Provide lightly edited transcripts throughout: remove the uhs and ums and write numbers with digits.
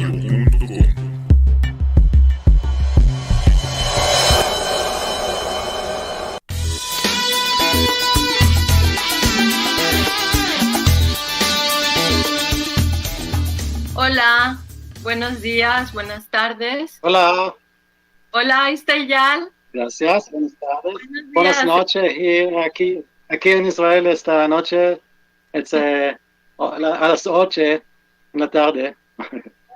Asociacion.com. Hola, buenos días, buenas tardes. Hola, Hola, ahí está Iyal. gracias, buenas tardes. Buenos Buenas días. noches, aquí en Israel esta noche, a las 8 en la tarde.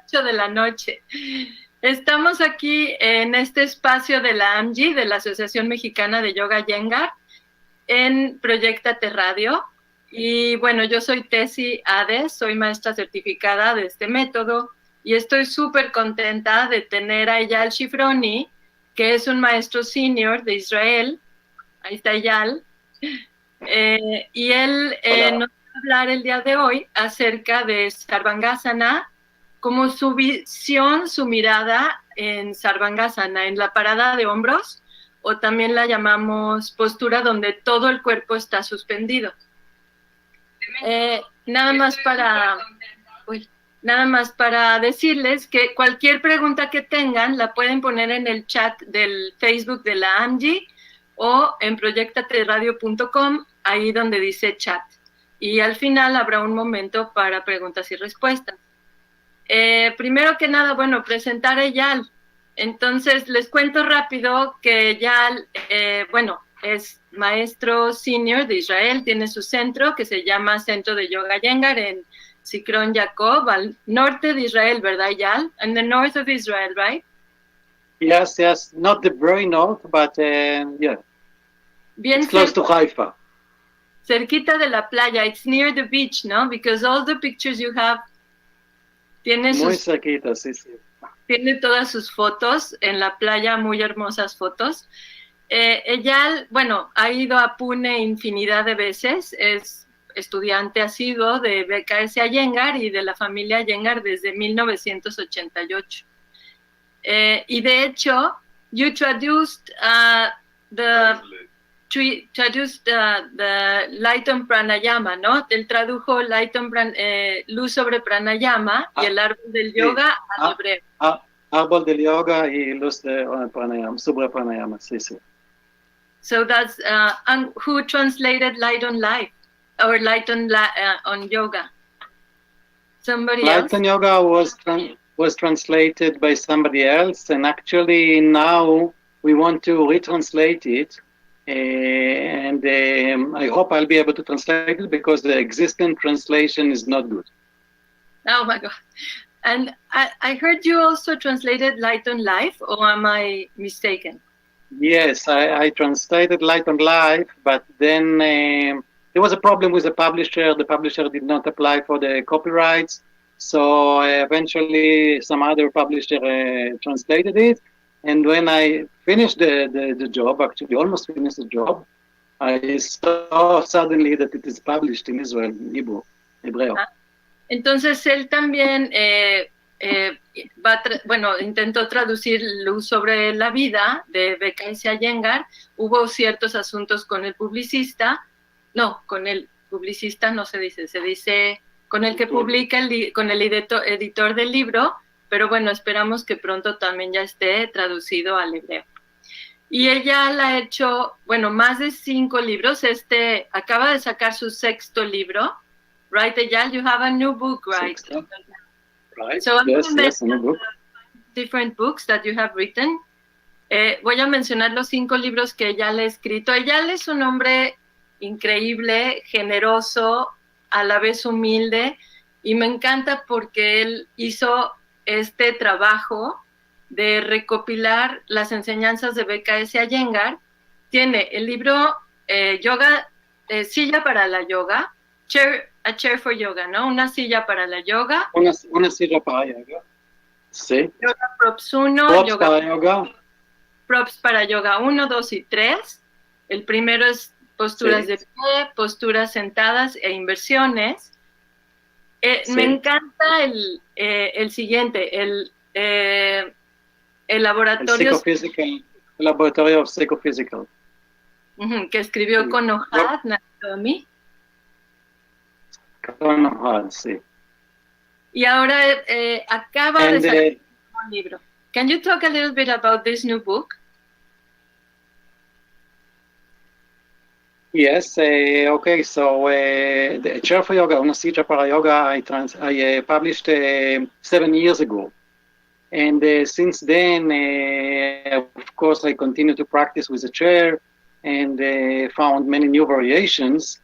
8 de la noche. Estamos aquí en este espacio de la AMGI, de la Asociación Mexicana de Yoga Iyengar, en Proyectate Radio. Y bueno, yo soy Tessy Hades, soy maestra certificada de este método y estoy súper contenta de tener a Iyal Shifroni, que es un maestro senior de Israel. Ahí está Iyal. Y él nos va a hablar el día de hoy acerca de Sarvangasana, como su visión, su mirada en Sarvangasana, en la parada de hombros, o también la llamamos postura donde todo el cuerpo está suspendido. Nada más para decirles que cualquier pregunta que tengan la pueden poner en el chat del Facebook de la AMGI o en proyectateradio.com, ahí donde dice chat. Y al final habrá un momento para preguntas y respuestas. Primero que nada, bueno, presentar a Iyal. Entonces, les cuento rápido que Iyal, es maestro senior de Israel, tiene su centro que se llama Centro de Yoga Iyengar en Zichron Yaakov, al norte de Israel, ¿verdad, Iyal? In the north of Israel, right? Yes, not the very north, but yeah, Bien it's close to Haifa. Cerquita de la playa, it's near the beach, ¿no? Because all the pictures you have Muy cerquita, sí. Tiene todas sus fotos en la playa, muy hermosas fotos. Ella, bueno, ha ido a Pune infinidad de veces, es estudiante asiduo de BKS Iyengar y de la familia Iyengar desde 1988. Y de hecho, you traduced the Lighton Pranayama, ¿no? Él tradujo Luz sobre Pranayama y el árbol del yoga al hebreo. Árbol del yoga y luz de pranayama, sobre pranayama, sí. So that's who translated Light on Life or Light on Yoga? Somebody else? Light on yoga was translated by somebody else, and actually now we want to retranslate it. And I hope I'll be able to translate it because the existing translation is not good. Oh my God. And I heard you also translated Light on Life, or am I mistaken? Yes, I translated Light on Life, but then there was a problem with the publisher. The publisher did not apply for the copyrights, so eventually some other publisher translated it. And when I finished the job, actually almost finished the job, I saw suddenly that it is published in Israel, in Hebreo. Entonces él también intentó traducir Luz sobre la vida de BKS Iyengar. Hubo ciertos asuntos con el publicista. No, con el publicista no se dice con el que publica, con el editor del libro. Pero bueno, esperamos que pronto también ya esté traducido al hebreo. Y ella la ha hecho, más de 5 libros. Acaba de sacar su 6º libro. Right, Iyal, you have a new book, right? Right. So I'm yes, going to mention a new book. Different books that you have written. Voy a mencionar los 5 libros que Iyal ha escrito. Iyal es un hombre increíble, generoso, a la vez humilde, y me encanta porque él hizo este trabajo de recopilar las enseñanzas de BKS Iyengar. Tiene el libro Yoga, Silla para la Yoga, A Chair for Yoga, ¿no? Una silla para la yoga. Una silla para yoga. Sí. Yoga Props 1. Props yoga para yoga. Props para yoga 1, 2 y 3. El primero es posturas de pie, posturas sentadas e inversiones. Me encanta el siguiente, el laboratorio. El laboratorio psicophysical. Que escribió con Ohad Naomi. Con Ohad, sí. Y ahora acaba de And salir un libro. Can you talk a little bit about this new book? yes, okay. So the Chair for Yoga, una silla para yoga, I published 7 years ago. And since then, of course, I continue to practice with a chair and found many new variations.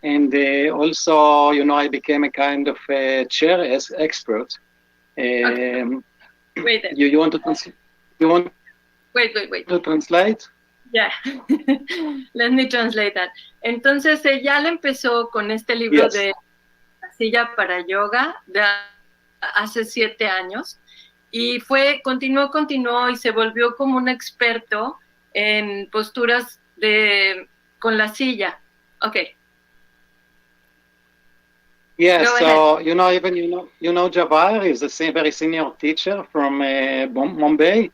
And also, I became a kind of chair expert. Okay. Wait, You want to translate? You want wait. to translate? Yeah. Let me translate that. Entonces, ya le empezó con este libro Yes. de la silla para yoga de hace 7 años y continuó y se volvió como un experto en posturas con la silla. Okay. Yeah, Go so ahead. even Jabbar is a very senior teacher from Mumbai.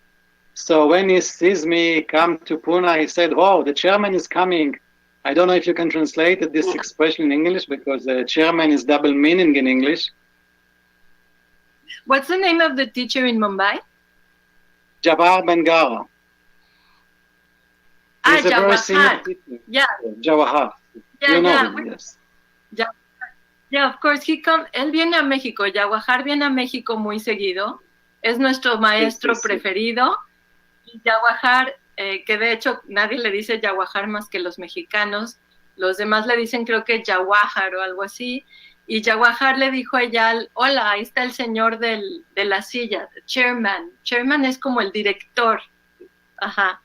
So when he sees me come to Pune, he said, "Oh, the chairman is coming." I don't know if you can translate this expression in English because chairman is double meaning in English. What's the name of the teacher in Mumbai? Jabbar Bengara. He's a very senior teacher. Yeah. Jawahar. Yeah, you know yeah. him, yes. Yeah, of course. Él viene a México. Jawahar viene a México muy seguido. Es nuestro maestro preferido. Y Jawahar, que de hecho nadie le dice Jawahar más que los mexicanos. Los demás le dicen creo que Jawahar o algo así. Y Jawahar le dijo a ella, hola, ahí está el señor de la silla, chairman. Chairman es como el director. Ajá.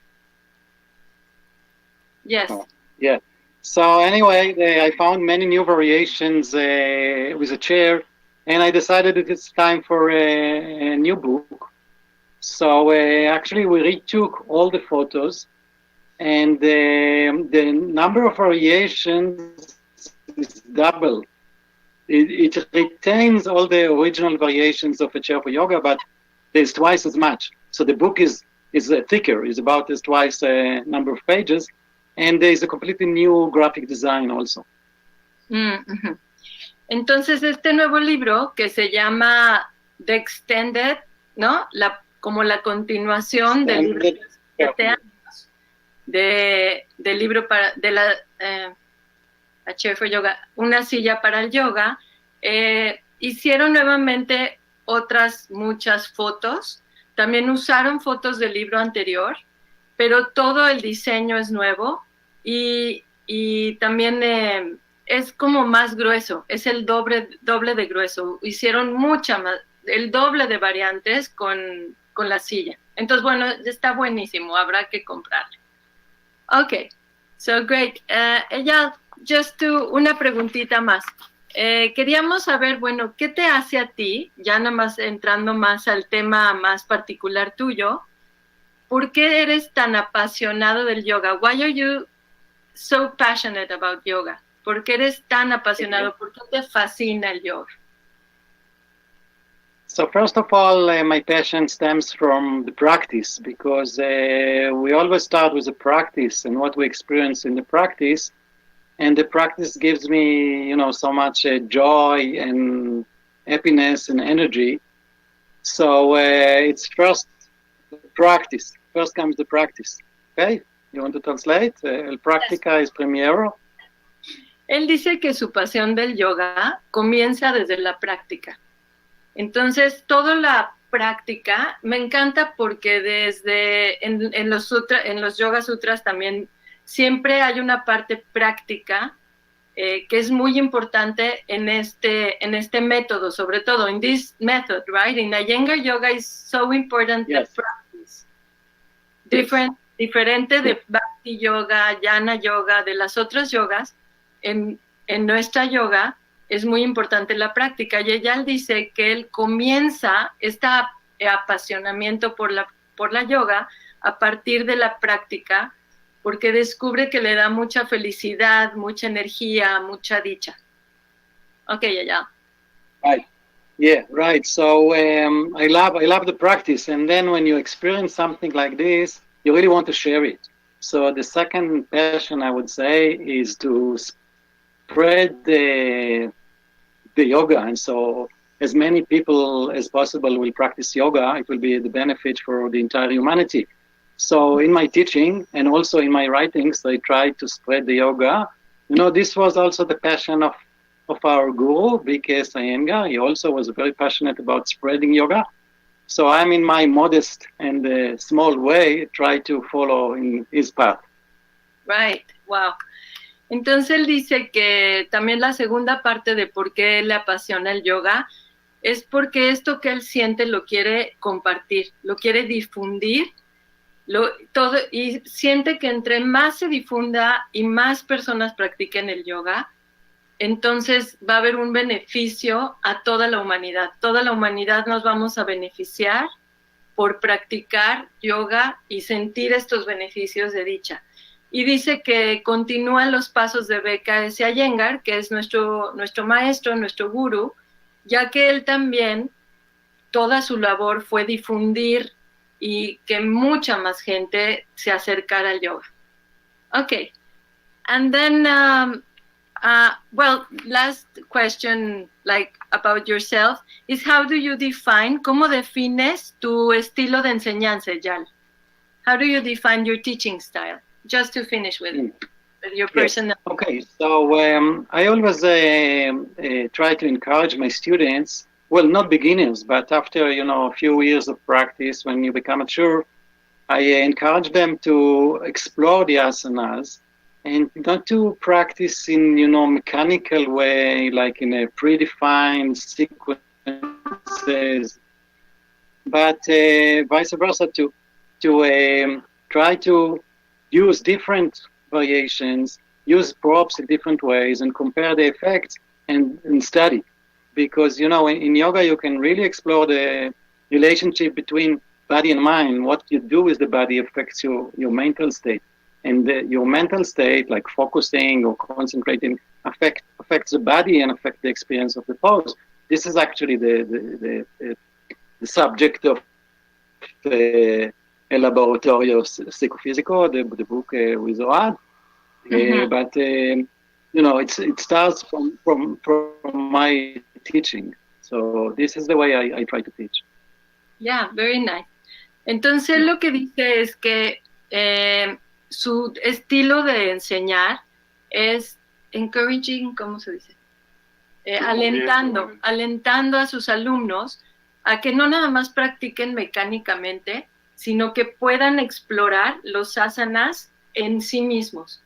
Yes. Oh, yeah. So anyway, I found many new variations with a chair, and I decided that it's time for a new book. So actually, we retook all the photos, and the number of variations is double. It retains all the original variations of a chair for yoga, but there's twice as much. So the book is thicker, is about twice number of pages. And there is a completely new graphic design also. Mm-hmm. Entonces, este nuevo libro que se llama The Extended, ¿no? Como la continuación del libro de 7 años del libro de la a Chair for Yoga, una silla para el yoga. Hicieron nuevamente otras muchas fotos. También usaron fotos del libro anterior, pero todo el diseño es nuevo y también es como más grueso, es el doble de grueso. Hicieron el doble de variantes con la silla. Entonces, bueno, está buenísimo, habrá que comprarlo. Ok, so great. Ella, una preguntita más. Queríamos saber, bueno, ¿qué te hace a ti, ya nada más entrando más al tema más particular tuyo? ¿Por qué eres tan apasionado del yoga? Why are you so passionate about yoga? ¿Por qué eres tan apasionado? ¿Por qué te fascina el yoga? So first of all, my passion stems from the practice because we always start with the practice and what we experience in the practice. And the practice gives me, so much joy and happiness and energy. So it's first practice. First comes the practice. Okay? You want to translate? El práctica es primero. Él dice que su pasión del yoga comienza desde la práctica. Entonces, toda la práctica me encanta porque en los Yoga Sutras también siempre hay una parte práctica que es muy importante en este método, sobre todo in this method, right? In Iyengar yoga is so important the practice. Diferente de Bhakti yoga, Jnana yoga, de las otras yogas, en nuestra yoga es muy importante la práctica. Y ella dice que él comienza este apasionamiento por la yoga a partir de la práctica, porque descubre que le da mucha felicidad, mucha energía, mucha dicha. Okay, yeah. Right. Yeah, right. So I love the practice, and then when you experience something like this, you really want to share it. So the second passion, I would say, is to spread the yoga, and so as many people as possible will practice yoga, it will be the benefit for the entire humanity. So in my teaching and also in my writings, I try to spread the yoga. This was also the passion of our guru, B.K. Iyengar. He also was very passionate about spreading yoga. So I'm in my modest and small way, try to follow in his path. Right, wow. Entonces él dice que también la segunda parte de por qué le apasiona el yoga es porque esto que él siente lo quiere compartir, lo quiere difundir, todo, y siente que entre más se difunda y más personas practiquen el yoga, entonces va a haber un beneficio a toda la humanidad. Toda la humanidad nos vamos a beneficiar por practicar yoga y sentir estos beneficios de dicha. Y dice que continúan los pasos de B.K. Iyengar, que es nuestro maestro, nuestro gurú, ya que él también, toda su labor fue difundir y que mucha más gente se acercara al yoga. Okay, and then, well, last question, like about yourself, is how do you define, ¿cómo defines tu estilo de enseñanza, Yal? How do you define your teaching style? Just to finish with your personal. Yes. Okay, so I always try to encourage my students, well, not beginners, but after a few years of practice, when you become mature, I encourage them to explore the asanas and not to practice in mechanical way, like in a predefined sequences, but vice versa, to try to use different variations, use props in different ways, and compare the effects and study. Because, in yoga, you can really explore the relationship between body and mind. What you do with the body affects your mental state. And your mental state, like focusing or concentrating, affects the body and affects the experience of the pose. This is actually the subject of El Laboratorio Psicofísico, the book with Oad. But it starts from my teaching. So this is the way I try to teach. Yeah, very nice. Entonces lo que dice es que su estilo de enseñar es encouraging, ¿cómo se dice? Alentando a sus alumnos a que no nada más practiquen mecánicamente, sino que puedan explorar los asanas en sí mismos.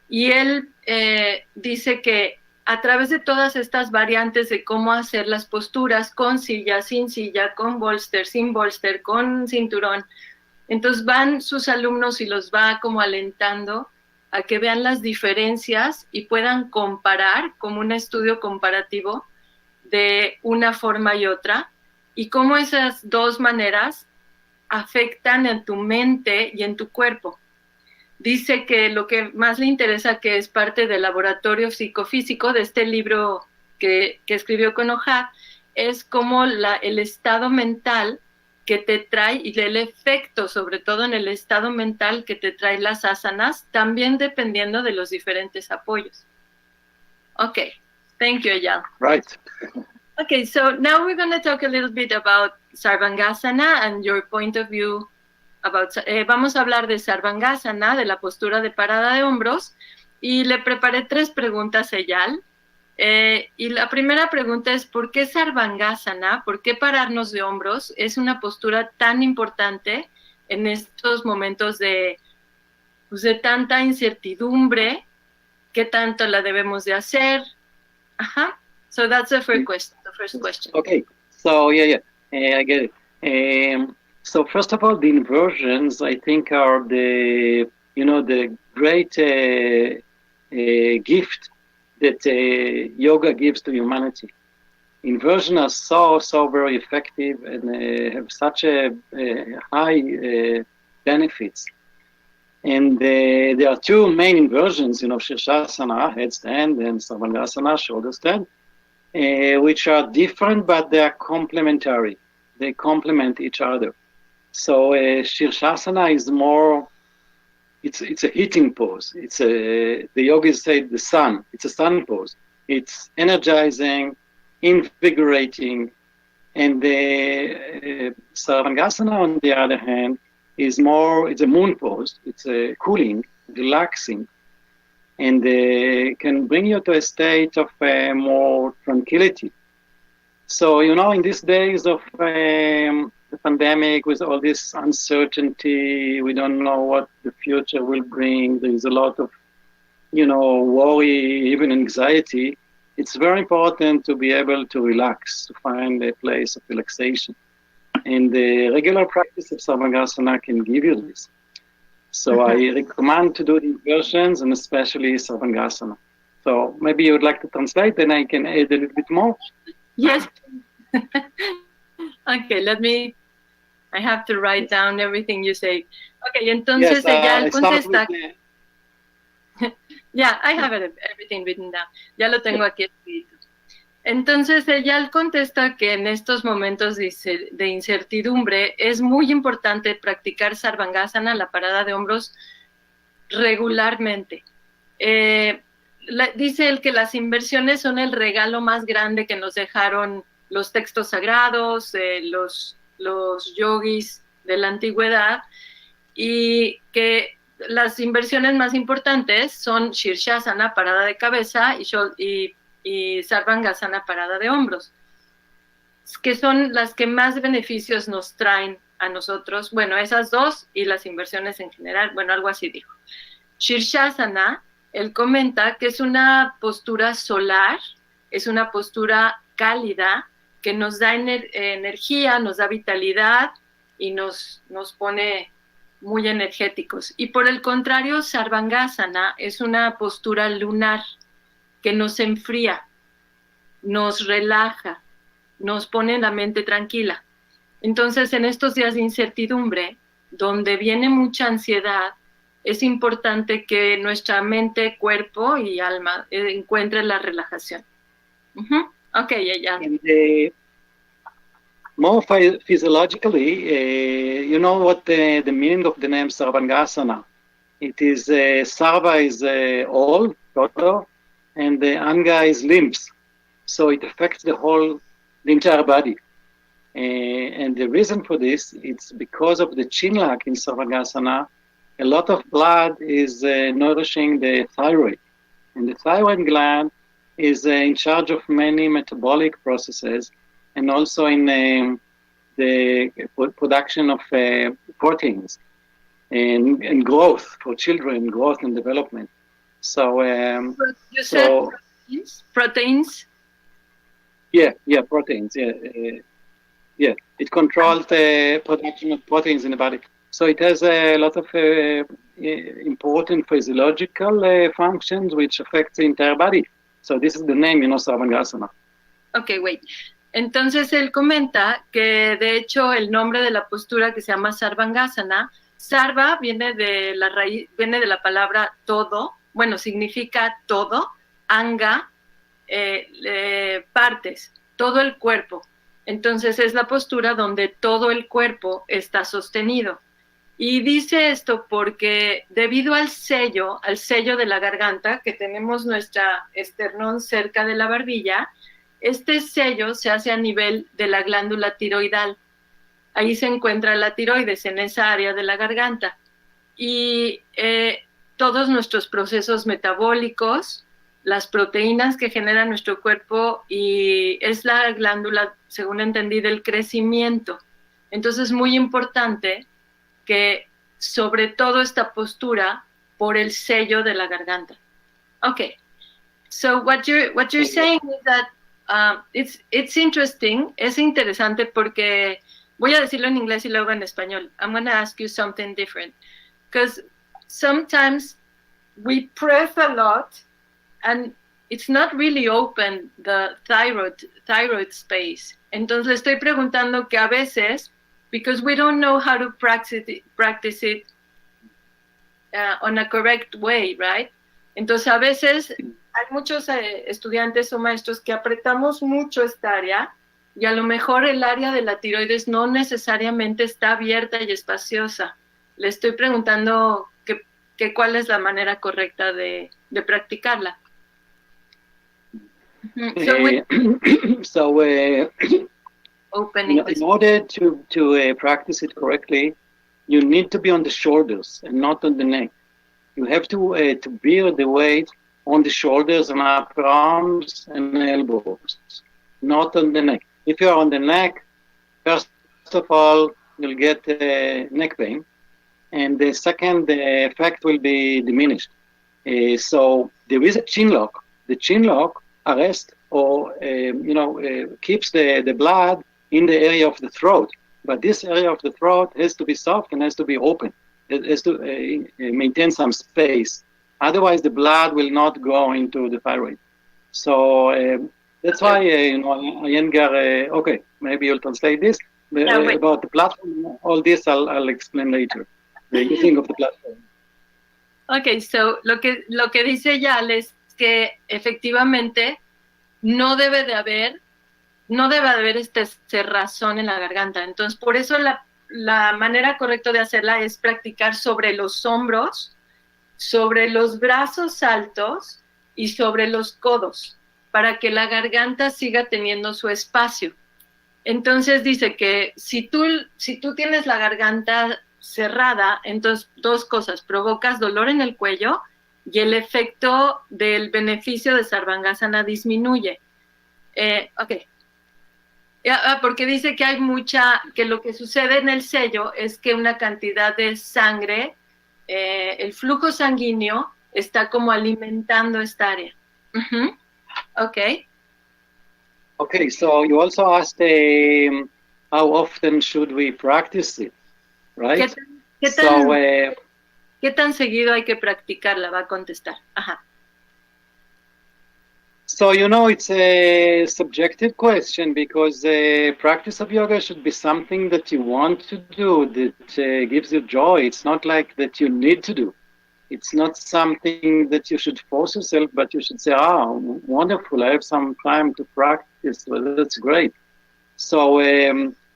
Y él dice que a través de todas estas variantes de cómo hacer las posturas con silla, sin silla, con bolster, sin bolster, con cinturón, entonces van sus alumnos y los va como alentando a que vean las diferencias y puedan comparar como un estudio comparativo de una forma y otra, y cómo esas dos maneras afectan en tu mente y en tu cuerpo. Dice que lo que más le interesa, que es parte del laboratorio psicofísico de este libro que escribió con Ojad, es como el estado mental que te trae y el efecto, sobre todo en el estado mental que te trae las asanas, también dependiendo de los diferentes apoyos. Okay, thank you, Eyal. Right. Okay, so now we're going to talk a little bit about Sarvangasana and your point of view about, vamos a hablar de Sarvangasana, de la postura de parada de hombros, y le preparé 3 preguntas a Eyal. Y la primera pregunta es, ¿por qué Sarvangasana? ¿Por qué pararnos de hombros es una postura tan importante en estos momentos de tanta incertidumbre? ¿Qué tanto la debemos de hacer? Ajá. So that's the first question. Okay, so I get it. So first of all, the inversions, I think, are the great gift that yoga gives to humanity. Inversions are so very effective and have such a high benefits. And there are 2 main inversions, Shirshasana, headstand, and Sarvangasana, shoulder stand, which are different, but they are complementary. They complement each other. So Shirshasana is more, it's a heating pose. The yogis say the sun. It's a sun pose. It's energizing, invigorating. And the Sarvangasana, on the other hand, it's a moon pose. It's cooling, relaxing, and can bring you to a state of more tranquility. So, in these days of the pandemic, with all this uncertainty, we don't know what the future will bring. There is a lot of, worry, even anxiety. It's very important to be able to relax, to find a place of relaxation. And the regular practice of Sarvangasana can give you this. So I recommend to do these versions, and especially Sarvangasana. So maybe you would like to translate, then I can add a little bit more. Yes. Okay, I have to write down everything you say. Okay, entonces ella contesta. Yeah, I have everything written down. Ya lo tengo aquí escrito. Entonces ella contesta que en estos momentos de incertidumbre es muy importante practicar Sarvangasana, la parada de hombros, regularmente. Dice él que las inversiones son el regalo más grande que nos dejaron los textos sagrados, los yogis de la antigüedad, y que las inversiones más importantes son Shirshasana, parada de cabeza, y Sarvangasana, parada de hombros, que son las que más beneficios nos traen a nosotros. Bueno, esas dos y las inversiones en general, bueno, algo así dijo. Shirshasana, él comenta que es una postura solar, es una postura cálida, que nos da energía, nos da vitalidad y nos pone muy energéticos. Y por el contrario, Sarvangasana es una postura lunar que nos enfría, nos relaja, nos pone la mente tranquila. Entonces, en estos días de incertidumbre, donde viene mucha ansiedad, es importante que nuestra mente, cuerpo y alma encuentre la relajación. Okay, yeah. More physiologically, you know what the meaning of the name Sarvangasana? It is Sarva is all, total, and the Anga is limbs. So it affects the entire body. And the reason for this, it's because of the chinlak in Sarvangasana. A lot of blood is nourishing the thyroid. And the thyroid gland is in charge of many metabolic processes, and also in the production of proteins and growth for children, growth and development. So you said proteins? Yeah, proteins. Yeah. It controls the production of proteins in the body. So it has a lot of important physiological functions which affect the entire body. So this is the name, Sarvangasana. Okay, wait. Entonces él comenta que de hecho el nombre de la postura que se llama Sarvangasana, Sarva viene de la palabra todo, bueno, significa todo, Anga, partes, todo el cuerpo. Entonces es la postura donde todo el cuerpo está sostenido. Y dice esto porque debido al sello de la garganta, que tenemos nuestra esternón cerca de la barbilla, este sello se hace a nivel de la glándula tiroidal. Ahí se encuentra la tiroides, en esa área de la garganta. Y todos nuestros procesos metabólicos, las proteínas que genera nuestro cuerpo, y es la glándula, según entendí, del crecimiento. Entonces es muy importante que sobre todo esta postura por el sello de la garganta. Okay, so what you're saying is that it's interesting, es interesante porque, voy a decirlo en inglés y luego en español. I'm going to ask you something different, because sometimes we press a lot and it's not really open the thyroid space. Entonces le estoy preguntando que a veces, because we don't know how to practice it on a correct way, right? Entonces a veces hay muchos estudiantes o maestros que apretamos mucho esta área y a lo mejor el área de la tiroides no necesariamente está abierta y espaciosa. Le estoy preguntando que cuál es la manera correcta de practicarla. So Opening in order to practice it correctly, you need to be on the shoulders and not on the neck. You have to bear the weight on the shoulders and upper arms and elbows, not on the neck. If you are on the neck, first of all, you'll get neck pain, and the second, the effect will be diminished. So there is a chin lock. The chin lock arrests or keeps the blood in the area of the throat. But this area of the throat has to be soft and has to be open. It has to maintain some space. Otherwise, the blood will not go into the thyroid. So that's why, Iyengar, okay, maybe you'll translate this. About the platform, all this I'll explain later. The using of the platform. Ok, so lo que dice Yal es que efectivamente no debe de haber este cerrazón en la garganta. Entonces, por eso la manera correcta de hacerla es practicar sobre los hombros, sobre los brazos altos y sobre los codos, para que la garganta siga teniendo su espacio. Entonces dice que si tú tienes la garganta cerrada, entonces dos cosas, provocas dolor en el cuello y el efecto del beneficio de Sarvangasana disminuye. Ok. Porque dice que que lo que sucede en el sello es que una cantidad de sangre, el flujo sanguíneo está como alimentando esta área. Ok. Okay, so you also asked how often should we practice it, right? ¿Qué tan seguido hay que practicarla? Va a contestar. Ajá. So, it's a subjective question because practice of yoga should be something that you want to do, that gives you joy. It's not like that you need to do. It's not something that you should force yourself, but you should say, wonderful, I have some time to practice. Well, that's great. So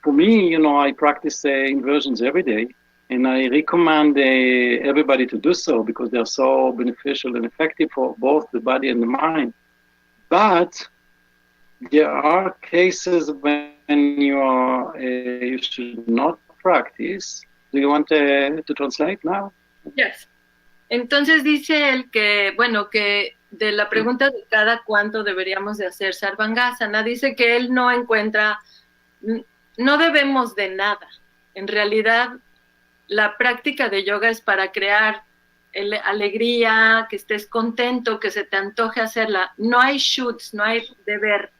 for me, I practice inversions every day, and I recommend everybody to do so because they're so beneficial and effective for both the body and the mind. But there are cases when you should not practice. Do you want to translate now? Yes. Entonces dice él que, que de la pregunta de cada cuánto deberíamos de hacer Sarvangasana, dice que él no debemos de nada. En realidad, la práctica de yoga es para crear alegría, que estés contento, que se te antoje hacerla. No hay shoulds, no hay deber.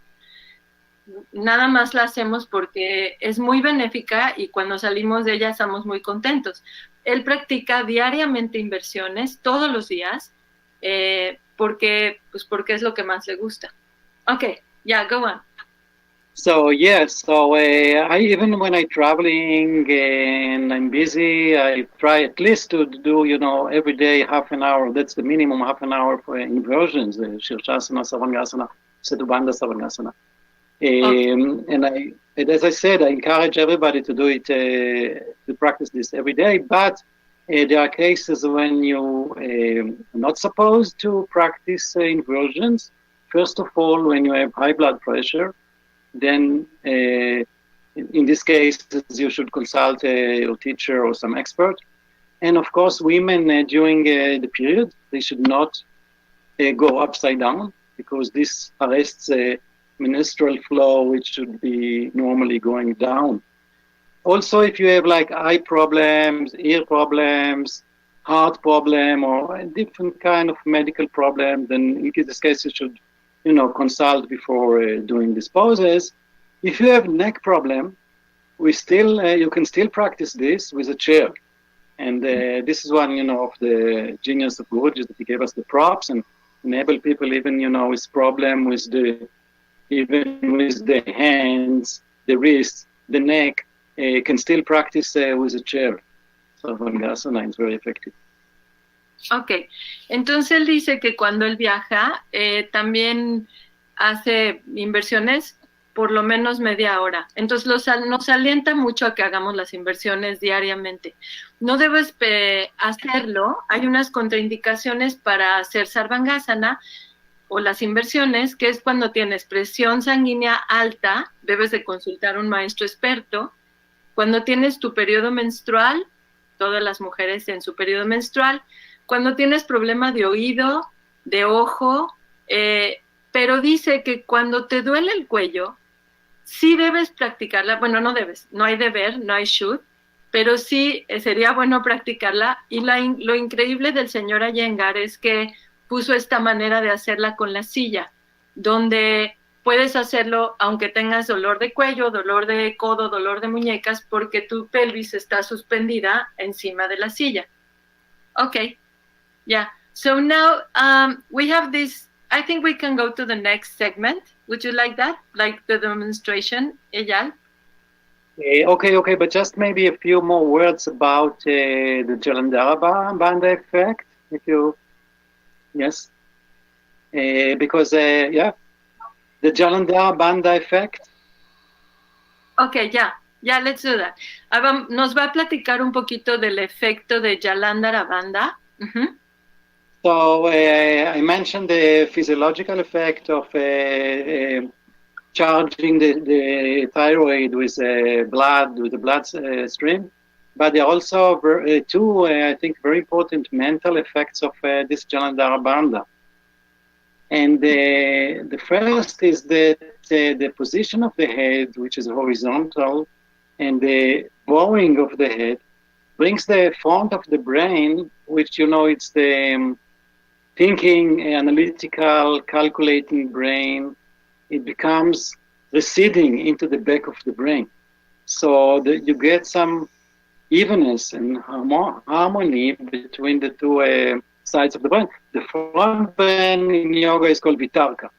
Nada más la hacemos porque es muy benéfica y cuando salimos de ella estamos muy contentos. Él practica diariamente inversiones, todos los días, porque es lo que más le gusta. Okay, yeah, go on. So, yes, I even when I'm traveling and I'm busy, I try at least to do, every day half an hour. That's the minimum, half an hour for inversions, Shirshasana, Savangasana, Setubandha Savangasana. And as I said, I encourage everybody to do it, to practice this every day. But there are cases when you are not supposed to practice inversions. First of all, when you have high blood pressure, then in this case, you should consult your teacher or some expert. And of course, women during the period, they should not go upside down because this arrests menstrual flow, which should be normally going down. Also, if you have like eye problems, ear problems, heart problem, or a different kind of medical problem, then in this case you should, consult before doing these poses. If you have neck problem, you can still practice this with a chair. And this is one, of the genius of Guruji, that he gave us the props and enable people even, with problem with the hands, the wrists, the neck, can still practice with a chair. So Sarvangasana is very effective. Ok, entonces él dice que cuando él viaja, también hace inversiones por lo menos media hora. Entonces nos alienta mucho a que hagamos las inversiones diariamente. No debes hacerlo, hay unas contraindicaciones para hacer Sarvangasana. o las inversiones, que es cuando tienes presión sanguínea alta, debes de consultar a un maestro experto. Cuando tienes tu periodo menstrual, todas las mujeres en su periodo menstrual, cuando tienes problema de oído, de ojo, pero dice que cuando te duele el cuello, sí debes practicarla, bueno, no debes, no hay deber, no hay should, pero sí sería bueno practicarla. Y lo increíble del señor Iyengar es que puso esta manera de hacerla con la silla, donde puedes hacerlo aunque tengas dolor de cuello, dolor de codo, dolor de muñecas, porque tu pelvis está suspendida encima de la silla. Okay, yeah. So now we have this, I think we can go to the next segment. Would you like that? Like the demonstration, Eyal? Okay, but just maybe a few more words about the Jalandhara banda effect, if you, yes, because yeah, the Jalandhara banda effect. Okay, ya, let's do that. Nos va a platicar un poquito del efecto de Jalandhara banda. Uh-huh. So I mentioned the physiological effect of charging the thyroid with the blood stream, but there are also two, I think, very important mental effects of this Jalandhara banda. And the first is that the position of the head, which is horizontal, and the bowing of the head brings the front of the brain, which, you know, it's the thinking, analytical, calculating brain. It becomes receding into the back of the brain. So you get some evenness and harmony between the two sides of the brain. The front brain in yoga is called vitarka.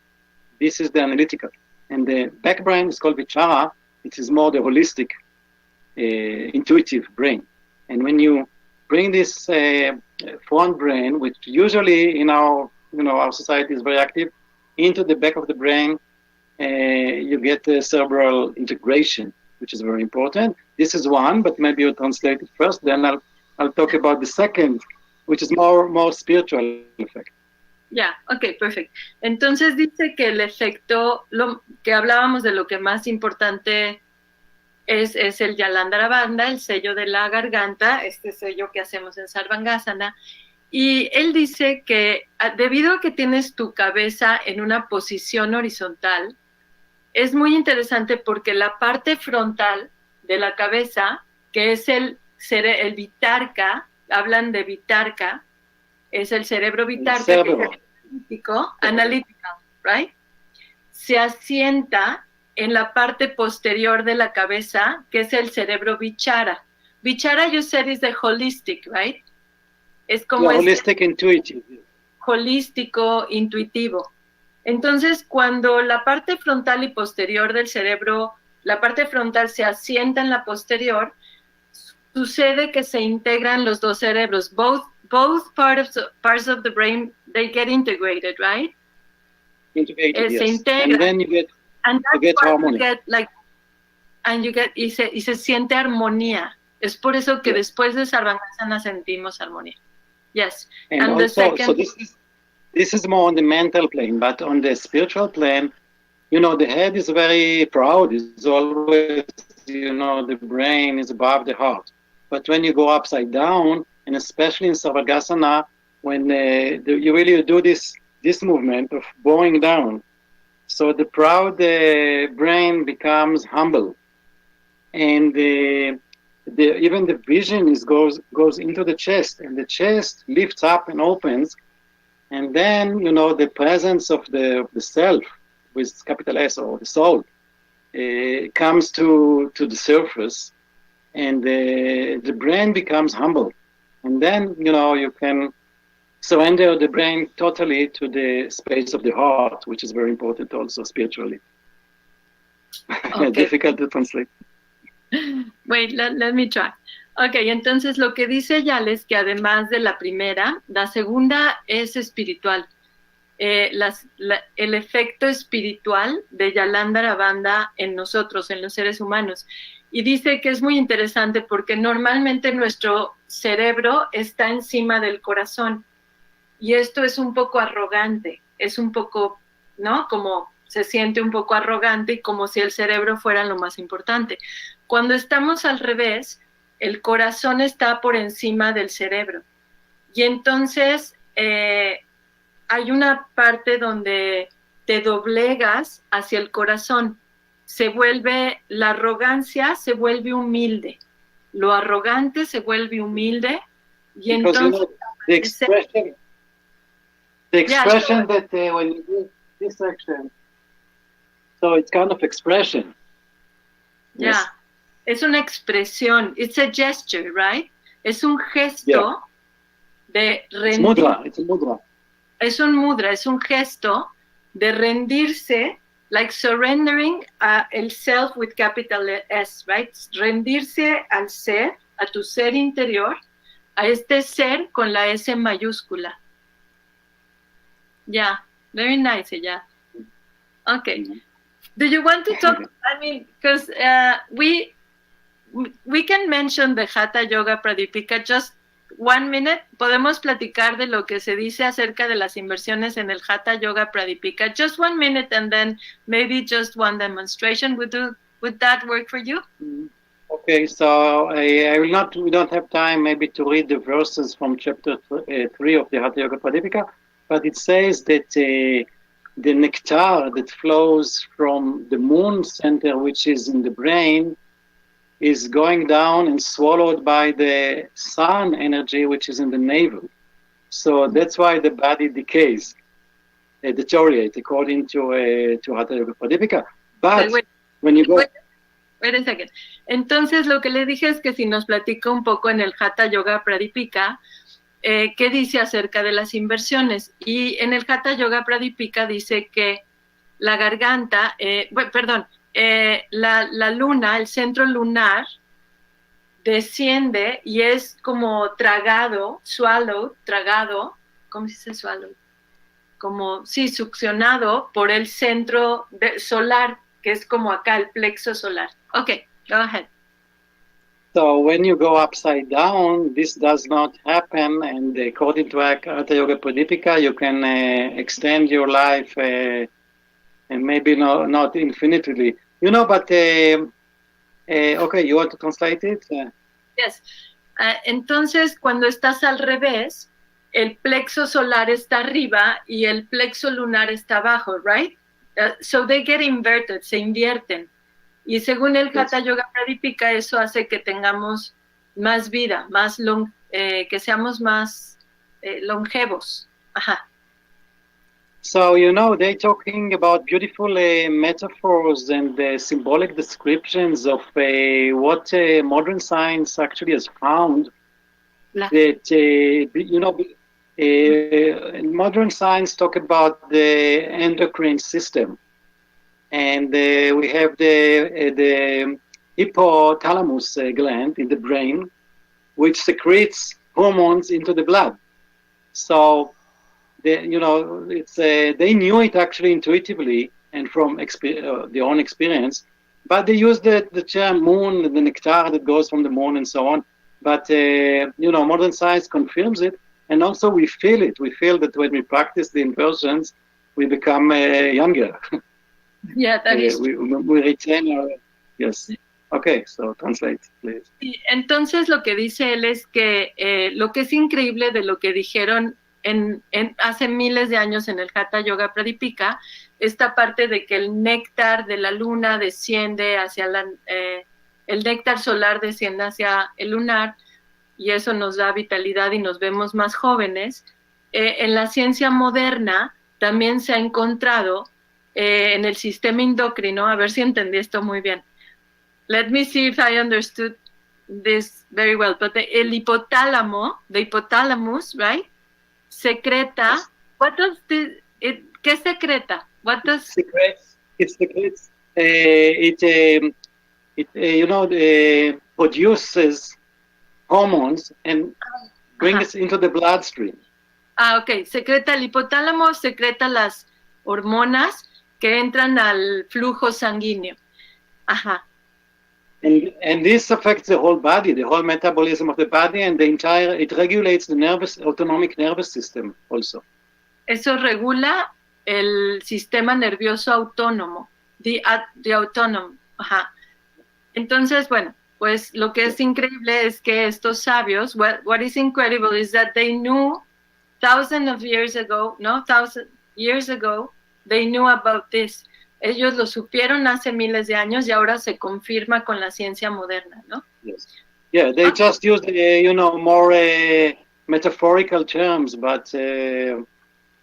This is the analytical. And the back brain is called vichara. It is more the holistic, intuitive brain. And when you bring this front brain, which usually in our society is very active, into the back of the brain, you get the cerebral integration, which is very important. This is one, but maybe you translate it first, then I'll talk about the second, which is more spiritual effect. Ya, ok, perfecto. Entonces dice que el efecto, que hablábamos de lo que más importante es el Jalandhara banda, el sello de la garganta, este sello que hacemos en Sarvangasana. Y él dice que debido a que tienes tu cabeza en una posición horizontal, es muy interesante porque la parte frontal de la cabeza, que es el vitarka, hablan de vitarka, es el cerebro vitarka, que es el analítico, right? Se asienta en la parte posterior de la cabeza, que es el cerebro vichara. Vichara, you said, is the holistic, right? Es como holistic, intuitive. Holístico, intuitivo. Entonces, cuando la parte frontal y posterior del cerebro, la parte frontal se asienta en la posterior, sucede que se integran los dos cerebros. Both parts of the brain, they get integrated, right? Integrated, yes. Se integran. And then you get harmony. Y se siente armonía. Es por eso que después de Sarvangasana sentimos armonía. Yes. And also, the second... So this is more on the mental plane, but on the spiritual plane, you know, the head is very proud. It's always, you know, the brain is above the heart. But when you go upside down, and especially in Sarvangasana, when you really do this movement of bowing down, so the proud brain becomes humble, and even the vision goes into the chest, and the chest lifts up and opens, and then, you know, the presence of the self with capital S, or the soul, comes to the surface, and the brain becomes humble, and then, you know, you can surrender the brain totally to the space of the heart, which is very important also spiritually. Okay. Difficult to translate. Wait, let me try. Ok, entonces lo que dice Yal es que además de la primera, la segunda es espiritual. El efecto espiritual de Jalandhara banda en nosotros, en los seres humanos. Y dice que es muy interesante porque normalmente nuestro cerebro está encima del corazón. Y esto es un poco arrogante. es un poco, ¿no? Como se siente un poco arrogante y como si el cerebro fuera lo más importante. Cuando estamos al revés, el corazón está por encima del cerebro. Y entonces hay una parte donde te doblegas hacia el corazón. La arrogancia se vuelve humilde. Lo arrogante se vuelve humilde. Y because entonces, the expression that when you do this action, so it's kind of expression. Yeah. Yes. Es una expresión. It's a gesture, right? Es un gesto de rendir. It's a mudra. Es un mudra, es un gesto de rendirse, like surrendering el self with capital S, right? Rendirse al ser, a tu ser interior, a este ser con la S mayúscula. Yeah, very nice, yeah. Okay. Do you want to talk? I mean, because we can mention the Hatha Yoga Pradipika just 1 minute. Podemos platicar de lo que se dice acerca de las inversiones en el Hatha Yoga Pradipika. Just 1 minute, and then maybe just one demonstration. Would that work for you? Okay, so we don't have time maybe to read the verses from chapter 3 of the Hatha Yoga Pradipika, but it says that the nectar that flows from the moon center, which is in the brain, is going down and swallowed by the sun energy, which is in the navel. So that's why the body decays, deteriorates, according to Hatha Yoga Pradipika. But when you go... Wait a second. Entonces, lo que le dije es que si nos platica un poco en el Hatha Yoga Pradipika, qué dice acerca de las inversiones. Y en el Hatha Yoga Pradipika dice que la garganta, la luna, el centro lunar, desciende y es como tragado, tragado, ¿cómo se dice swallowed? Como, sí, succionado por el centro solar, que es como acá, el plexo solar. Okay, go ahead. So when you go upside down, this does not happen, and according to Hatha Yoga Pradipika, you can extend your life and maybe not infinitely. But okay, you want to translate it? Yes. Entonces, cuando estás al revés, el plexo solar está arriba y el plexo lunar está abajo, right? So they get inverted, se invierten. Y según el Hatha Yoga Pradipika, eso hace que tengamos más vida, que seamos más longevos. Ajá. So, they're talking about beautiful metaphors and symbolic descriptions of what modern science actually has found. That, modern science talk about the endocrine system. And we have the hypothalamus gland in the brain, which secretes hormones into the blood. So, they knew it actually intuitively and from their own experience, but they use the term moon, the nectar that goes from the moon and so on. But, modern science confirms it. And also we feel it. We feel that when we practice the inversions, we become younger. Yeah, that is we retain our... Yes. Okay, so translate, please. Sí, entonces lo que dice él es que lo que es increíble de lo que dijeron hace miles de años en el Hatha Yoga Pradipika, esta parte de que el néctar de la luna desciende hacia el néctar solar desciende hacia el lunar y eso nos da vitalidad y nos vemos más jóvenes. En la ciencia moderna también se ha encontrado en el sistema endocrino, a ver si entendí esto muy bien. Let me see if I understood this very well. But the hypothalamus, right? Secreta. What does ¿qué secreta? What does secretes? It secretes. Produces hormones and brings it into the bloodstream. Okay. Secreta el hipotálamo, secreta las hormonas que entran al flujo sanguíneo. Ajá. And this affects the whole body, the whole metabolism of the body, and it regulates the autonomic nervous system also. Eso regula el sistema nervioso autónomo, the autonomous. Ajá. Entonces, bueno, pues lo que es increíble es que estos sabios, what is incredible is that they knew thousands of years ago, no, 1,000 years ago, they knew about this. Ellos lo supieron hace miles de años y ahora se confirma con la ciencia moderna, ¿no? Yes. Yeah, they just used, more metaphorical terms, but they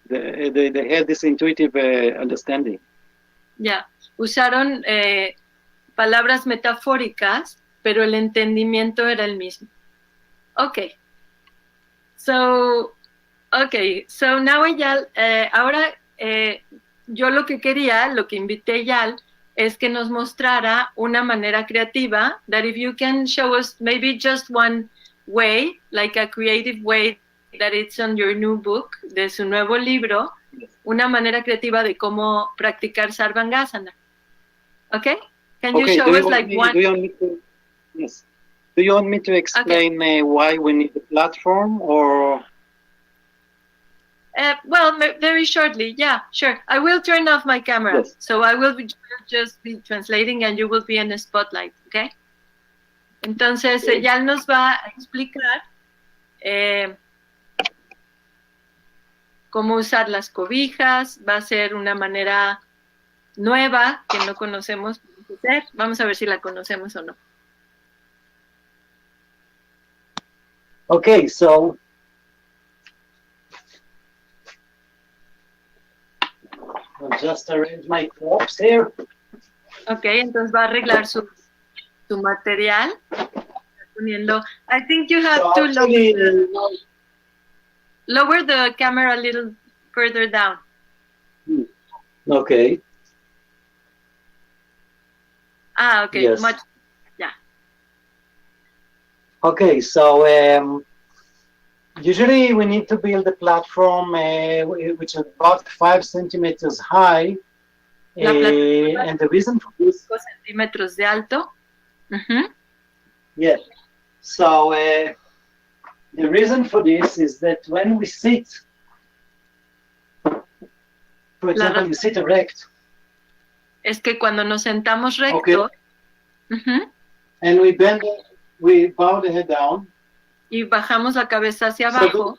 had this intuitive understanding. Ya, usaron palabras metafóricas, pero el entendimiento era el mismo. Okay. So now Eyal, ahora yo lo que quería, lo que invité a Eyal, es que nos mostrara una manera creativa, that if you can show us maybe just one way, like a creative way that it's on your new book, de su nuevo libro, una manera creativa de cómo practicar Sarvangasana. Okay? Can you show us like one? Yes. Do you want me to explain why we need the platform, or? Well, very shortly, yeah, sure. I will turn off my camera, yes. So I will just be translating and you will be in the spotlight, okay? Entonces, Eyal nos va a explicar cómo usar las cobijas, va a ser una manera nueva que no conocemos. Vamos a ver si la conocemos o no. Okay, so I'll just arrange my props here. Okay, entonces va a arreglar su material. Poniendo, I think you have to lower the camera a little further down. Okay. Okay, yes. Much, yeah. Okay, so usually we need to build a platform which is about 5 centimeters high, and the reason for this. 5 centímetros de alto. Yes. So the reason for this is that when we sit, for example, you sit erect. Es que cuando nos sentamos recto, and we bow the head down, y bajamos la cabeza hacia abajo. So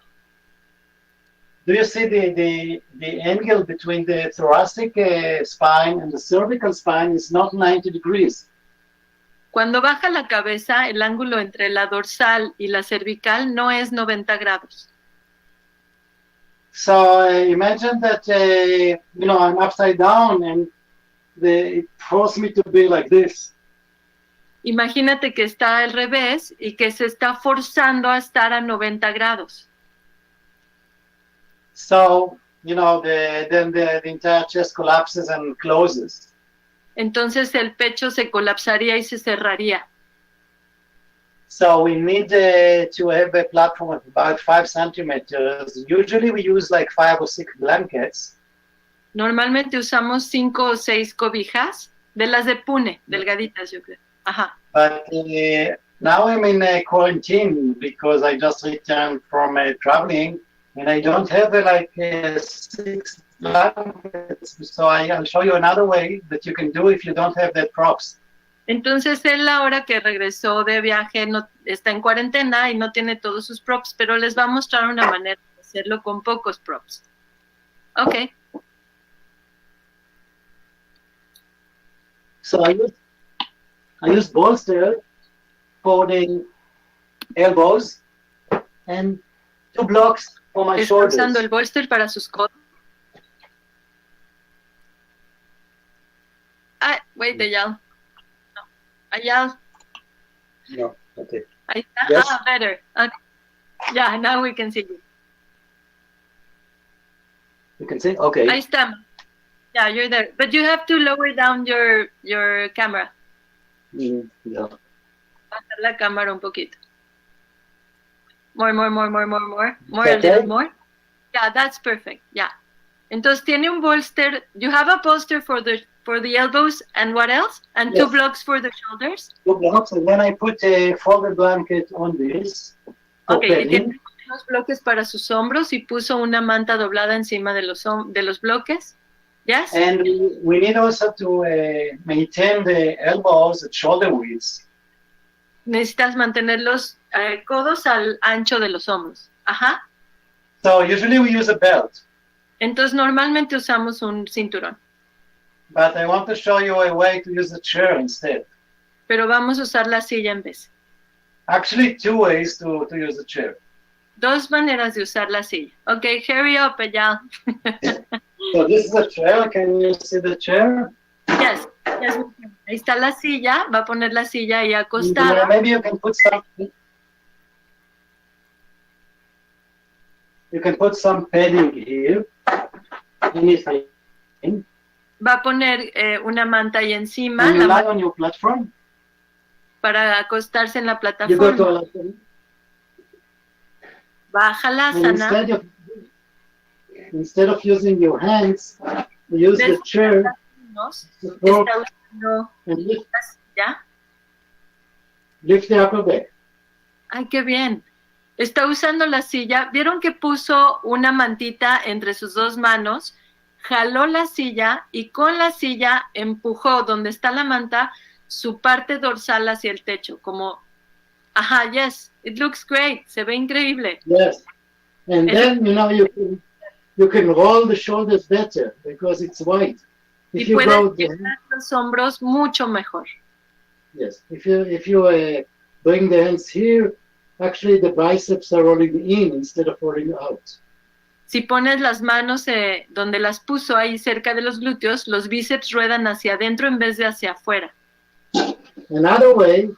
do you see the angle between the thoracic spine and the cervical spine is not 90 degrees? Cuando baja la cabeza, el ángulo entre la dorsal y la cervical no es 90 grados. So imagine that I'm upside down and it forced me to be like this. Imagínate que está al revés y que se está forzando a estar a 90 grados. So, then the entire chest collapses and closes. Entonces el pecho se colapsaría y se cerraría. So we need to have a platform of about 5 centimeters. Usually we use like 5 or 6 blankets. Normalmente usamos 5 o 6 cobijas, de las de Pune, delgaditas, yo creo. Ajá. But now I'm in quarantine because I just returned from traveling and I don't have 6 blankets. So I'll show you another way that you can do if you don't have that props. Entonces él ahora que regresó de viaje está en cuarentena y no tiene todos sus props, pero les va a mostrar una manera de hacerlo con pocos props. Okay. So I use bolster for the elbows and 2 blocks for my shoulders. Está usando el bolster para sus codos. Wait, Eyal. No. Eyal. No, okay. Ahí está. Yes. Better. Okay. Yeah, now we can see you. You can see? Okay. Ahí está. Yeah, you're there. But you have to lower down your camera. Yeah. Bajar la cámara un poquito. More. Okay. A little more. Yeah, that's perfect. Yeah. Entonces tiene un bolster. You have a bolster for the elbows and what else? And yes. 2 blocks for the shoulders? 2 blocks, and then I put a folded blanket on this. Okay. unos bloques para sus hombros y puso una manta doblada encima de los bloques. Yes? And we need also to maintain the elbows at shoulder width. Necesitas mantener los codos al ancho de los hombros. Ajá. So usually we use a belt. Entonces normalmente usamos un cinturón. But I want to show you a way to use the chair instead. Pero vamos a usar la silla en vez. Actually, 2 ways to use the chair. 2 maneras de usar la silla. Okay, hurry up, Eyal. So this is a chair. Can you see the chair? Yes, yes. Ahí está la silla. Va a poner la silla ahí acostada. Yeah, maybe you can put something. You can put some padding here. Anything. Va a poner una manta ahí encima. And you lie on your platform. Para acostarse en la You plataforma. go to Bajalasana. Instead of using your hands, you use the chair. Está usando And lift, la silla. lift the upper back. Ay, qué bien. Está usando la silla. ¿Vieron que puso una mantita entre sus 2 manos? Jaló la silla y con la silla empujó donde está la manta su parte dorsal hacia el techo, como, ajá, yes, it looks great, se ve increíble. Yes, and then you can roll the shoulders better because it's wide. If Y you puedes go llevar los hombros mucho mejor. yes, if you bring the hands here, actually the biceps are rolling in instead of rolling out. Si pones las manos donde las puso ahí cerca de los glúteos, los bíceps ruedan hacia adentro en vez de hacia afuera. Another way.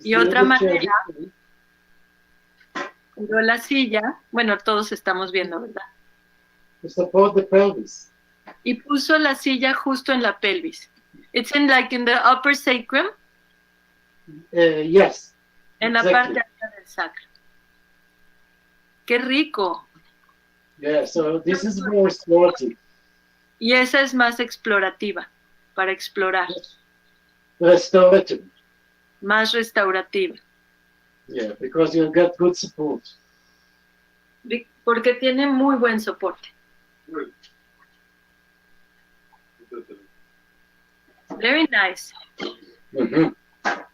Y otra manera, pero la silla, bueno, todos estamos viendo, ¿verdad? To support the pelvis. Y puso la silla justo en la pelvis. It's in the upper sacrum. Yes. En la parte alta del sacro. ¡Qué rico! Yeah, so this is more sporty. Y esa es más explorativa, para explorar. Restorative. Más restaurativa. Yeah, because you get good support. Porque tiene muy buen soporte. Very nice. Mm-hmm.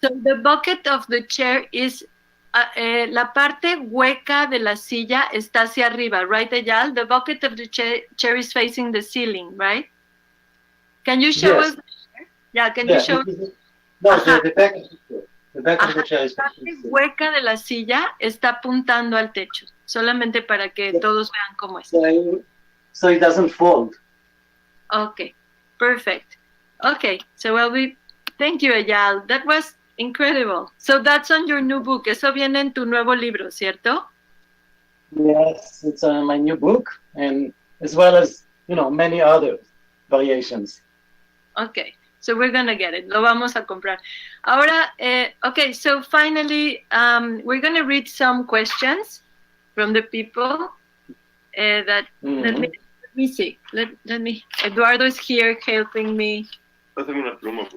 So the bucket of the chair is la parte hueca de la silla está hacia arriba, right, Eyal? The bucket of the chair is facing the ceiling, right? Can you show us? Yeah, can you show? No, the back of the chair. The back of the chair is la parte hueca de la silla está apuntando al techo, solamente para que todos vean cómo es. So it doesn't fold. Okay, perfect. Okay, so thank you, Eyal. That was incredible. So that's on your new book. Eso viene en tu nuevo libro, ¿cierto? Yes, it's on my new book, and as well as, many other variations. Okay, so we're going to get it. Lo vamos a comprar. Ahora, okay, so finally, we're going to read some questions from the people that, let me see. Let me, Eduardo is here helping me. Pásame una pluma.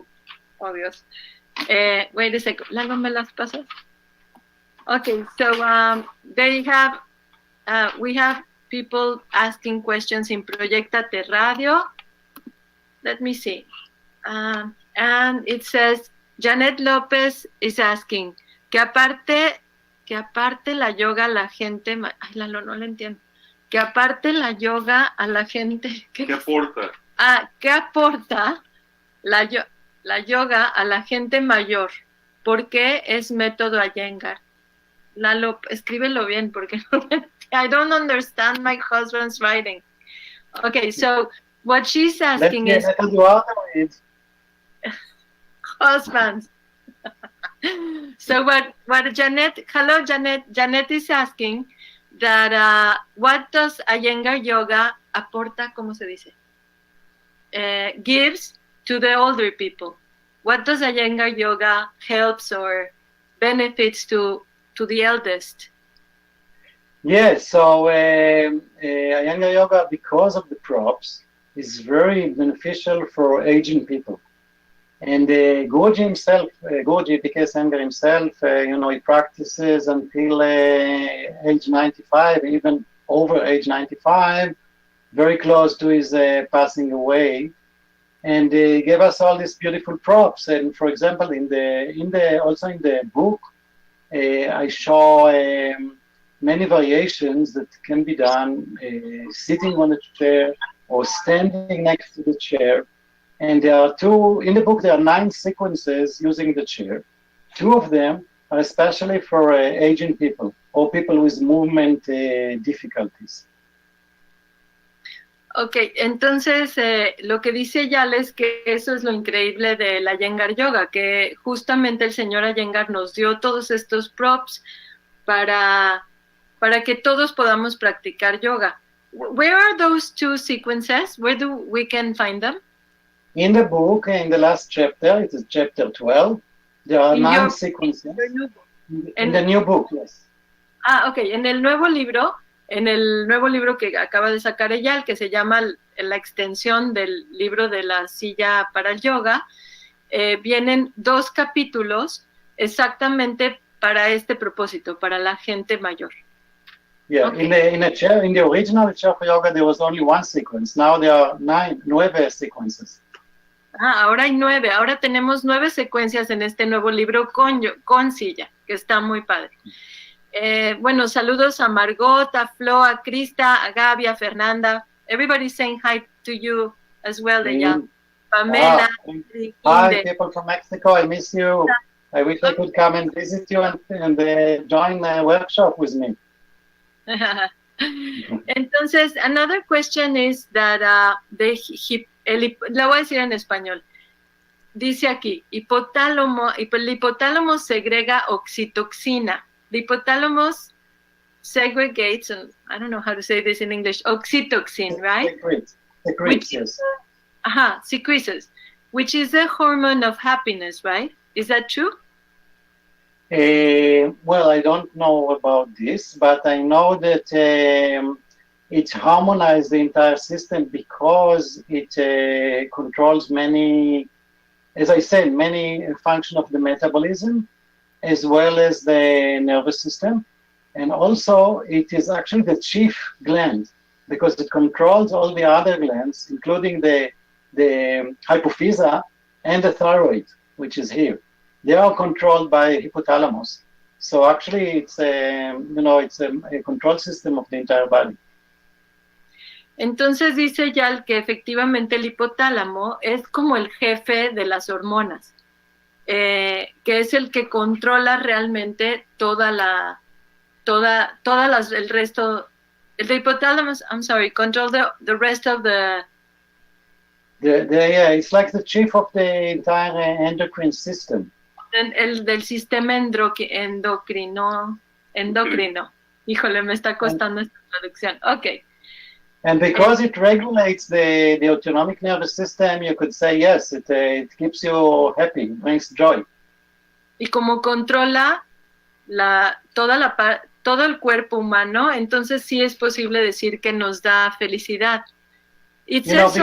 Oh, Dios. Wait a second. Luego me las pasas. Okay, so we have people asking questions in Proyectate Radio. Let me see. And it says, Janet López is asking, que aparte la yoga a la gente, ay, Lalo, no le entiendo. Que aparte la yoga a la gente. ¿Qué aporta? ¿Qué aporta la yoga a la gente mayor? ¿Por qué es método Iyengar? Lalo, escríbelo bien, porque I don't understand my husband's writing. Okay, so what she's asking is husbands. So what Janet is asking that what does Iyengar yoga aporta, ¿cómo se dice? Gives to the older people. What does Iyengar yoga helps or benefits to the eldest? Yes, so Iyengar yoga, because of the props, is very beneficial for aging people. And Guruji himself, Guruji P.K. Iyengar himself, he practices until age 95, even over age 95, very close to his passing away. And he gave us all these beautiful props. And for example, also in the book, I show many variations that can be done sitting on a chair or standing next to the chair. And there are in the book, there are 9 sequences using the chair. 2 of them are especially for aging people or people with movement difficulties. Ok, entonces lo que dice Yal es que eso es lo increíble de la Iyengar Yoga, que justamente el señor Iyengar nos dio todos estos props para que todos podamos practicar yoga. Where are those 2 sequences? Where do we can find them? In the book, in the last chapter, it is chapter 12, there are 9 sequences. In the new book, yes. Ah, ok, en el nuevo libro que acaba de sacar ella, que se llama la extensión del libro de la silla para el yoga, vienen 2 capítulos exactamente para este propósito, para la gente mayor. Yeah, okay. In the original chair for yoga, there was only 1 sequence. Now there are 9 sequences. Ah, ahora hay 9. Ahora tenemos 9 secuencias en este nuevo libro con silla, que está muy padre. Bueno, saludos a Margot, a Flo, a Krista, a Gaby, a Fernanda. Everybody's saying hi to you as well, Pamela. Hi, people from Mexico. I miss you. I wish I could come and visit you and join the workshop with me. Entonces, another question is that la voy a decir en español. Dice aquí, el hipotálamo segrega oxitoxina. The hypothalamus segregates, and I don't know how to say this in English, oxytocin, right? Secretes, yes. Secretes, which is a hormone of happiness, right? Is that true? Well, I don't know about this, but I know that it harmonizes the entire system because it controls many, as I said, many functions of the metabolism, as well as the nervous system. And also, it is actually the chief gland because it controls all the other glands, including the hypophysa and the thyroid, which is here. They are controlled by hypothalamus. So actually, it's a control system of the entire body. Entonces dice Yal que efectivamente el hipotálamo es como el jefe de las hormonas. Que es el que controla realmente el resto, el hypothalamus, control the rest of it's like the chief of the entire endocrine system. Del sistema endocrino. Híjole, me está costando esta traducción. Ok. And because it regulates the autonomic nervous system, you could say, yes, it keeps you happy, brings joy. Y como controla todo el cuerpo humano, entonces sí es posible decir que nos da felicidad. Because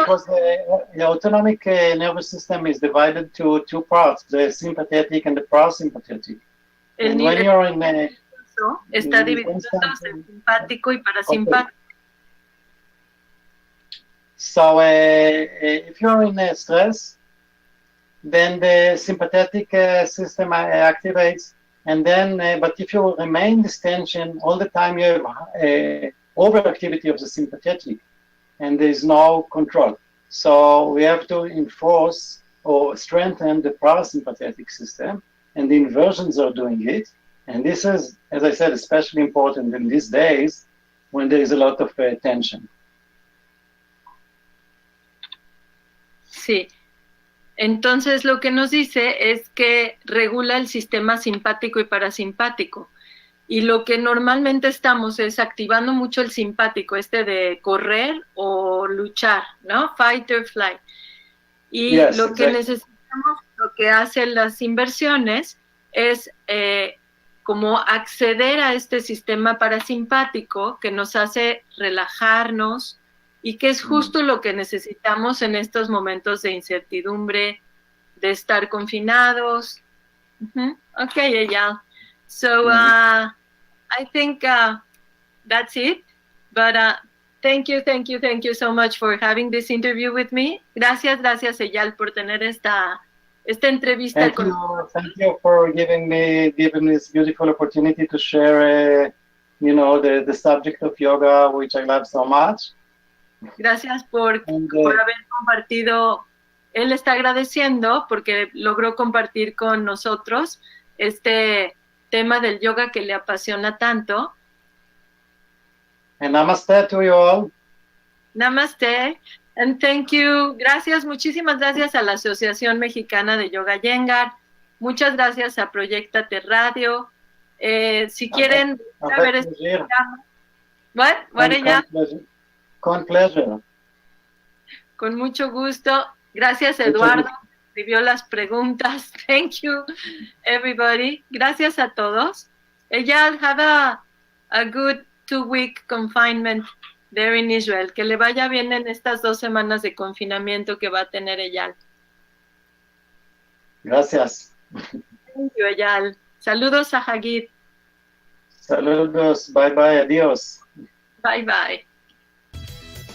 the autonomic nervous system is divided to 2 parts, the sympathetic and the parasympathetic. El nivel está dividido en simpático y parasimpático. So if you're in stress, then the sympathetic system activates, and then, but if you remain in this tension all the time, you have overactivity of the sympathetic, and there is no control. So we have to enforce or strengthen the parasympathetic system, and the inversions are doing it. And this is, as I said, especially important in these days when there is a lot of tension. Sí. Entonces lo que nos dice es que regula el sistema simpático y parasimpático. Y lo que normalmente estamos es activando mucho el simpático, de correr o luchar, ¿no? Fight or flight. Y lo que necesitamos, lo que hacen las inversiones es como acceder a este sistema parasimpático que nos hace relajarnos, y que es justo lo que necesitamos en estos momentos de incertidumbre, de estar confinados. Okay, Eyal. So I think that's it. But thank you so much for having this interview with me. Gracias, Eyal, por tener esta entrevista. Thank you for giving me this beautiful opportunity to share, the subject of yoga, which I love so much. Gracias por haber compartido. Él está agradeciendo porque logró compartir con nosotros este tema del yoga que le apasiona tanto. And namaste to you all. Namaste. And thank you. Gracias, muchísimas gracias a la Asociación Mexicana de Yoga Iyengar. Muchas gracias a Proyectate Radio. Si quieren ver este programa. Con pleasure. Con mucho gusto. Gracias, Eduardo. Escribió las preguntas. Thank you, everybody. Gracias a todos. Eyal, have a good 2-week confinement there in Israel. Que le vaya bien en estas 2 semanas de confinamiento que va a tener Eyal. Gracias. Thank you, Eyal. Saludos a Hagid. Saludos. Bye bye. Adiós. Bye bye.